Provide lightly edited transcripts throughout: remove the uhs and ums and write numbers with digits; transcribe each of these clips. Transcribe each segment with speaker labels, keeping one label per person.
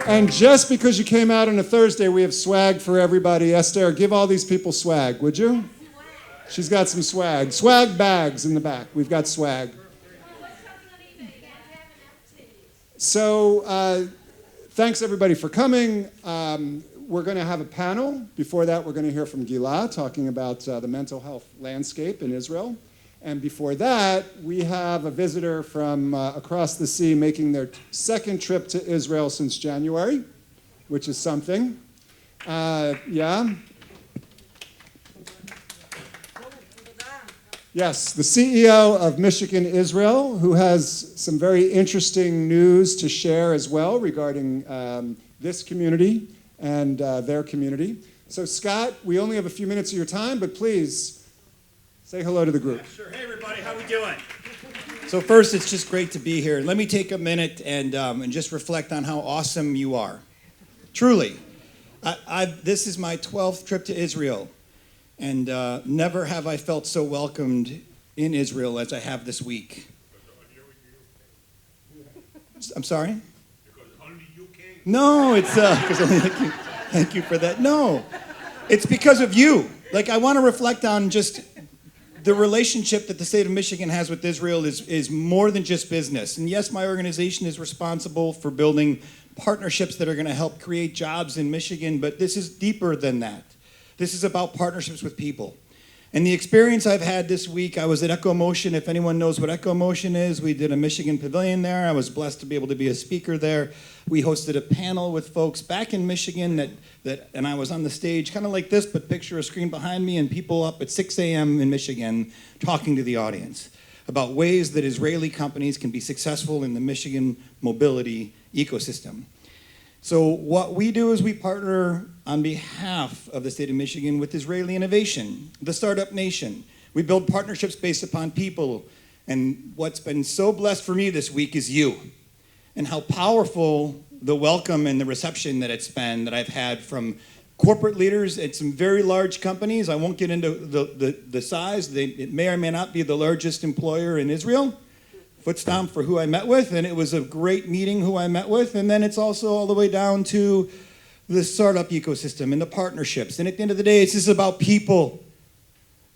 Speaker 1: And just because you came out on a Thursday, we have swag for everybody. Esther, give all these people swag, would you? She's got some swag. Swag bags in the back. We've got swag. So thanks, everybody, for coming. We're going to have a panel. Before that, we're going to hear from Gila talking about the mental health landscape in Israel. And before that, we have a visitor from across the sea making their second trip to Israel since January, which is something. Yeah. Yes, the CEO of Michigan Israel, who has some very interesting news to share as well regarding this community and their community. So Scott, we only have a few minutes of your time, but please, say hello to the group.
Speaker 2: Yeah, sure. Hey, everybody. How we doing? So first, it's just great to be here. Let me take a minute and just reflect on how awesome you are. Truly. This is my 12th trip to Israel, and never have I felt so welcomed in Israel as I have this week. I'm sorry?
Speaker 3: Because only you came?
Speaker 2: No, it's because only thank you for that. No, it's because of you. Like, I want to reflect on just the relationship that the state of Michigan has with Israel is more than just business. And yes, my organization is responsible for building partnerships that are going to help create jobs in Michigan, but this is deeper than that. This is about partnerships with people. And the experience I've had this week, I was at Echo Motion. If anyone knows what Echo Motion is, we did a Michigan pavilion there. I was blessed to be able to be a speaker there. We hosted a panel with folks back in Michigan and I was on the stage kind of like this, but picture a screen behind me and people up at 6 a.m. in Michigan talking to the audience about ways that Israeli companies can be successful in the Michigan mobility ecosystem. So what we do is we partner on behalf of the state of Michigan with Israeli Innovation, the startup nation. We build partnerships based upon people. And what's been so blessed for me this week is you, and how powerful the welcome and the reception that it's been that I've had from corporate leaders at some very large companies. I won't get into the size. It may or may not be the largest employer in Israel. Foot stomp for who I met with, and it was a great meeting who I met with. And then it's also all the way down to the startup ecosystem and the partnerships. And at the end of the day, it's just about people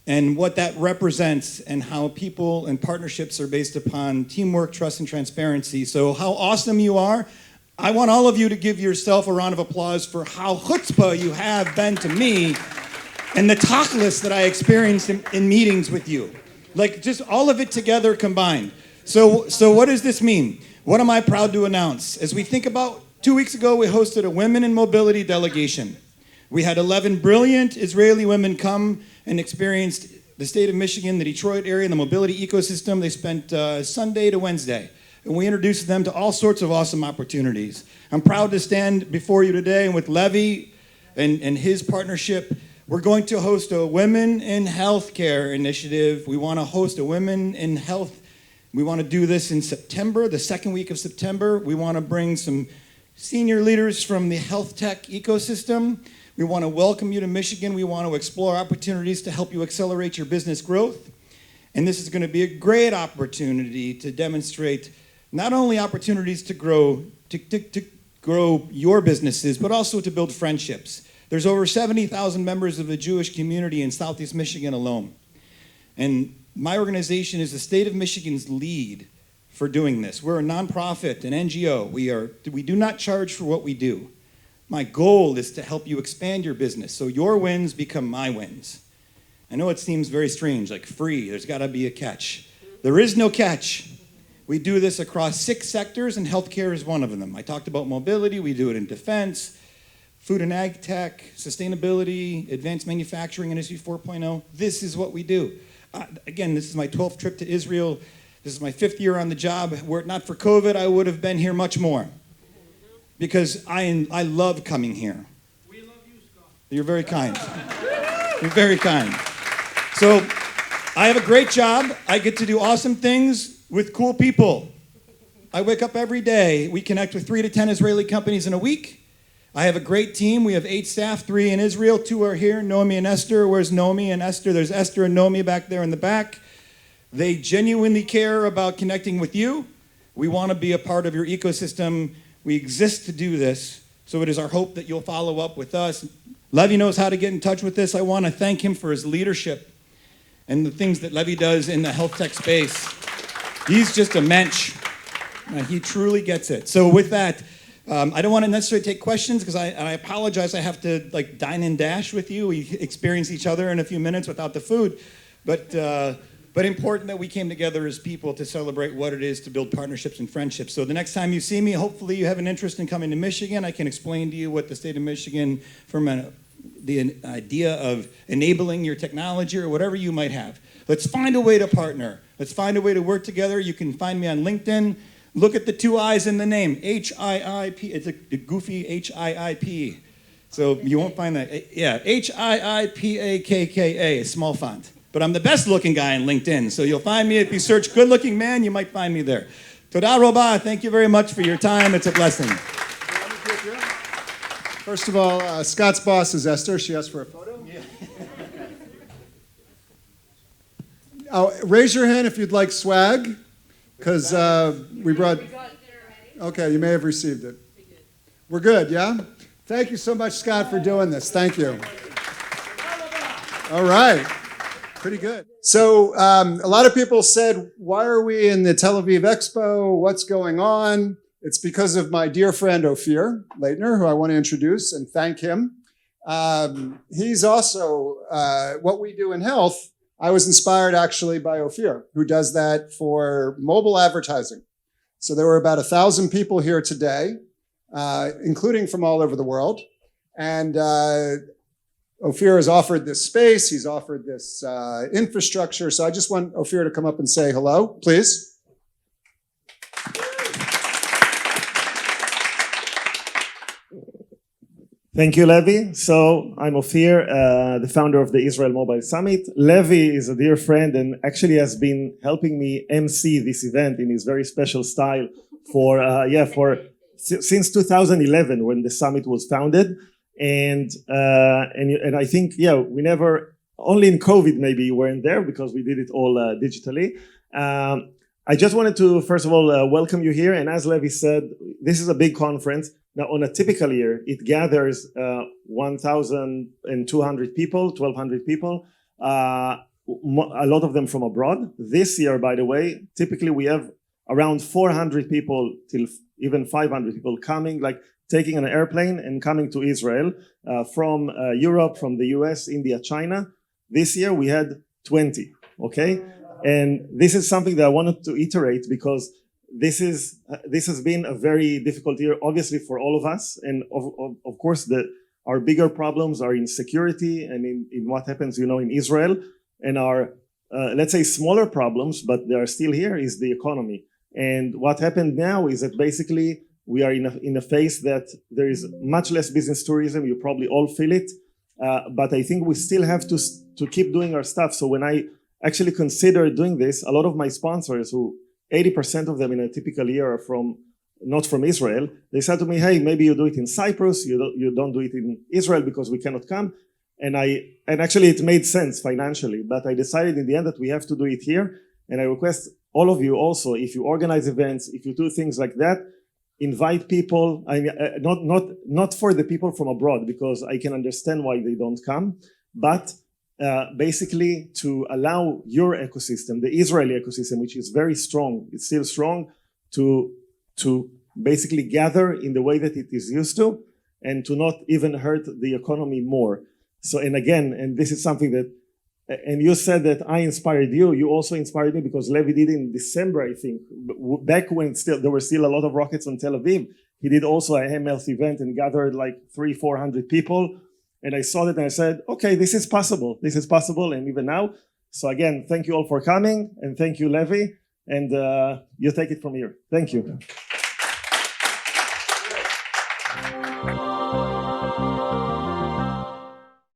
Speaker 2: and what that represents and how people and partnerships are based upon teamwork, trust, and transparency. So how awesome you are. I want all of you to give yourself a round of applause for how chutzpah you have been to me and the tachlis that I experienced in meetings with you. Like, just all of it together combined. So what does this mean? What am I proud to announce? As we think about 2 weeks ago, we hosted a Women in Mobility delegation. We had 11 brilliant Israeli women come and experienced the state of Michigan, the Detroit area, and the mobility ecosystem. They spent Sunday to Wednesday, and we introduced them to all sorts of awesome opportunities. I'm proud to stand before you today, and with Levi and his partnership, we're going to host a Women in Healthcare initiative. We want to host a Women in Health. We want to do this in September, the second week of September. We want to bring some senior leaders from the health tech ecosystem. We want to welcome you to Michigan. We want to explore opportunities to help you accelerate your business growth. And this is going to be a great opportunity to demonstrate not only opportunities to grow your businesses, but also to build friendships. There's over 70,000 members of the Jewish community in Southeast Michigan alone. And my organization is the state of Michigan's lead for doing this. We're a nonprofit, an NGO. We do not charge for what we do. My goal is to help you expand your business so your wins become my wins. I know it seems very strange, like free, there's got to be a catch. There is no catch. We do this across 6 sectors, and healthcare is one of them. I talked about mobility. We do it in defense, food and ag tech, sustainability, advanced manufacturing, Industry 4.0. This is what we do. Again, this is my 12th trip to Israel. This is my 5th year on the job. Were it not for COVID, I would have been here much more. Because I love coming here.
Speaker 3: We love you, Scott.
Speaker 2: You're very kind. You're very kind. So I have a great job. I get to do awesome things with cool people. I wake up every day. We connect with 3 to 10 Israeli companies in a week. I have a great team. We have 8 staff, 3 in Israel, 2 are here, Nomi and Esther. Where's Nomi and Esther? There's Esther and Nomi back there in the back. They genuinely care about connecting with you. We want to be a part of your ecosystem. We exist to do this. So it is our hope that you'll follow up with us. Levi knows how to get in touch with this. I want to thank him for his leadership and the things that Levi does in the health tech space. He's just a mensch. He truly gets it. So with that, I don't want to necessarily take questions because I apologize. I have to like dine and dash with you. We experience each other in a few minutes without the food. But important that we came together as people to celebrate what it is to build partnerships and friendships. So the next time you see me, hopefully you have an interest in coming to Michigan. I can explain to you what the state of Michigan, from the idea of enabling your technology or whatever you might have. Let's find a way to partner. Let's find a way to work together. You can find me on LinkedIn. Look at the two I's in the name, Hiip. It's a goofy Hiip. So you won't find that. Yeah, Hiipakka, a small font. But I'm the best looking guy on LinkedIn, so you'll find me. If you search good looking man, you might find me there. Toda Roba, thank you very much for your time. It's a blessing.
Speaker 1: First of all, Scott's boss is Esther. She asked for a photo.
Speaker 2: Yeah.
Speaker 1: Raise your hand if you'd like swag, because we brought... Okay, you may have received it. We're good, yeah? Thank you so much, Scott, for doing this. Thank you. All right. Pretty good. So a lot of people said, why are we in the Tel Aviv Expo? What's going on? It's because of my dear friend Ofir Leitner, who I want to introduce and thank him. He's also, what we do in health, I was inspired actually by Ofir, who does that for mobile advertising. So there were about 1,000 people here today, including from all over the world. And Ofir has offered this space. He's offered this infrastructure. So I just want Ofir to come up and say hello, please.
Speaker 4: Thank you, Levi. So I'm Ofir, the founder of the Israel Mobile Summit. Levi is a dear friend and actually has been helping me MC this event in his very special style since 2011 when the summit was founded. And I think, we never, only in COVID maybe you weren't there because we did it all digitally. I just wanted to, first of all, welcome you here. And as Levi said, this is a big conference. Now, on a typical year, it gathers 1,200 people, 1,200 people, a lot of them from abroad. This year, by the way, typically we have around 400 people till even 500 people coming, like taking an airplane and coming to Israel from Europe, from the US, India, China. This year we had 20, okay? And this is something that I wanted to iterate because this has been a very difficult year, obviously for all of us. And of course, our bigger problems are in security and in what happens, in Israel. And our, let's say, smaller problems, but they are still here, is the economy. And what happened now is that basically we are in a phase that there is much less business tourism. You probably all feel it. But I think we still have to keep doing our stuff. So when I actually consider doing this, a lot of my sponsors, who 80% of them in a typical year are not from Israel, they said to me, hey, maybe you do it in Cyprus, you don't do it in Israel because we cannot come. And actually it made sense financially, but I decided in the end that we have to do it here. And I request all of you also, if you organize events, if you do things like that, invite people, not for the people from abroad, because I can understand why they don't come, but basically to allow your ecosystem, the Israeli ecosystem, which is very strong, it's still strong, to basically gather in the way that it is used to, and to not even hurt the economy more. So, and again, and this is something that, and you said that I inspired you, you also inspired me because Levi did in December, I think, back when there were still a lot of rockets on Tel Aviv. He did also a mHealth event and gathered like 300-400 people. And I saw that and I said, okay, this is possible. This is possible. And even now. So again, thank you all for coming. And thank you, Levi. And you take it from here. Thank you.